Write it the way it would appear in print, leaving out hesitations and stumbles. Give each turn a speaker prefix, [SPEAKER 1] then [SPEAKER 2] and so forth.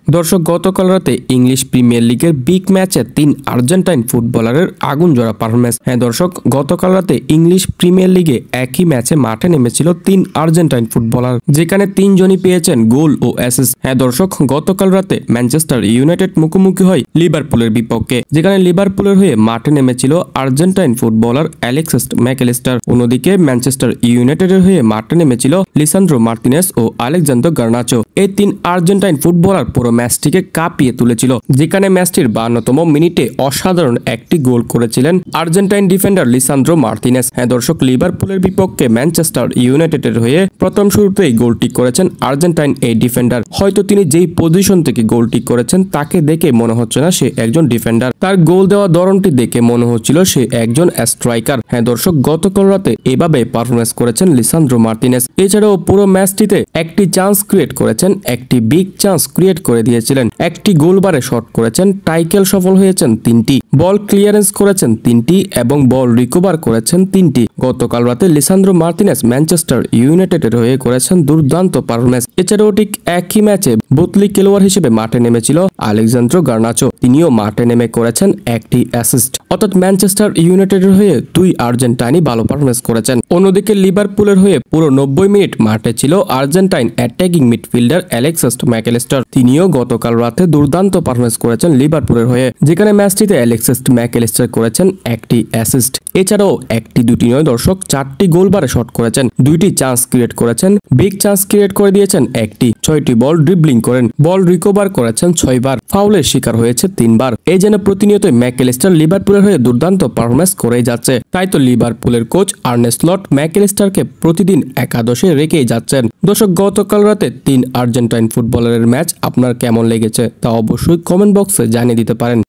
[SPEAKER 1] দর্শক গতকাল রাতে ইংলিশ প্রিমিয়ার লিগের বিগ ম্যাচে 3 আর্জেন্টাইন ফুটবলারের আগুন ঝরা পারফরম্যান্স। হ্যাঁ দর্শক, গতকাল রাতে ইংলিশ প্রিমিয়ার লিগে একই ম্যাচে মাঠে নেমেছিল 3 আর্জেন্টাইন ফুটবলার, যেখানে 3 জনই পেয়েছেন গোল ও অ্যাসিস্ট। হ্যাঁ দর্শক, গতকাল রাতে ম্যানচেস্টার ইউনাইটেড মুখোমুখি হয় লিভারপুলের বিপক্ষে, যেখানে লিভারপুলের হয়ে মাঠে নেমেছিল আর্জেন্টাইন ফুটবলার অ্যালেক্সিস ম্যাকঅ্যালিস্টার। অন্যদিকে ম্যানচেস্টার ইউনাইটেডের হয়ে মাঠে নেমেছিল লিসান্দ্রো মার্তিনেজ ও আলেকজান্দ্রো গার্নাচো। এই 3 আর্জেন্টাইন ফুটবলার পুরো ম্যাচটিকে কাঁপিয়ে তুলেছিল, যেখানে ম্যাচটির 52তম মিনিটে অসাধারণ একটি গোল করেছিলেন আর্জেন্টাইন ডিফেন্ডার লিসান্দ্রো মার্তিনেজ। হ্যাঁ দর্শক, লিভারপুলের বিপক্ষে ম্যানচেস্টার ইউনাইটেডের হয়ে প্রথম শুরুতেই গোলটি করেছেন আর্জেন্টাইন এই ডিফেন্ডার। হয়তো তিনি যেই পজিশন থেকে গোলটি করেছেন তাকে দেখে মনে হচ্ছে না সে একজন ডিফেন্ডার, তার গোল দেওয়া ধরনটি দেখে মনে হচ্ছিল সে একজন স্ট্রাইকার। হ্যাঁ দর্শক, গতকাল রাতে এভাবে পারফরমেন্স করেছেন লিসান্দ্রো মার্তিনেজ। এছাড়াও পুরো ম্যাচটিতে একটি চান্স ক্রিয়েট করেছেন, একটি বিগ চান্স ক্রিয়েট করে দিয়েছিলেন, একটি গোলবারে শট করেছেন, টাইকেল সফল হয়েছেন 3টি, বল ক্লিয়ারেন্স করেছেন 3টি এবং বল রিকভার করেছেন 3টি। গতকাল রাতে লিসান্দ্রো মার্তিনেজ ম্যানচেস্টার ইউনাইটেডের হয়ে করেছেন দুর্দান্ত পারফরমেন্স। এছাড়াও ঠিক একই ম্যাচে বদলি খেলোয়াড় হিসেবে মাঠে নেমেছিল আলেকজান্দ্রো গার্নাচো, তিনিও মাঠে নেমে করেছেন একটি অ্যাসিস্ট। অর্থাৎ ম্যানচেস্টার ইউনাইটেডের হয়ে 2 আর্জেন্টাইনই ভালো পারফরমেন্স করেছেন। অন্যদিকে লিভারপুলের হয়ে পুরো 90 মিনিট মাঠে ছিল Argentine attacking midfielder Alexis Mac Allister, তিনিও গতকাল রাতে দুর্দান্ত পারফরমেন্স করেছেন লিভারপুলের হয়ে, যেখানে ম্যাচটিতে অ্যালেক্সিস ম্যাকঅ্যালিস্টার করেছেন একটি অ্যাসিস্ট। এছাড়াও একটি দুটি নয় দর্শক, 4টি গোলবারে শট করেছেন, 2টি চান্স ক্রিয়েট করেছেন, বিগ চান্স ক্রিয়েট করে দিয়েছেন একটি, 6টি বল ড্রিবলিং করেন, বল রিকভার করেছেন 6 বার, ফাউলের শিকার হয়েছে 3 বার। এই যেন প্রতিনিয়ত ম্যাকঅ্যালিস্টার লিভারপুলের হয়ে দুর্দান্ত পারফরমেন্স করেই যাচ্ছে। তাই তো লিভারপুলের কোচ আর্নে স্লট ম্যাকঅ্যালিস্টারকে প্রতিদিন একাদশে রেখেই যাচ্ছেন। দর্শক, গতকাল রাতে 3 আর্জেন্টাইন ফুটবলারের ম্যাচ আপনার কেমন লেগেছে তা অবশ্যই কমেন্ট বক্সে জানিয়ে দিতে পারেন।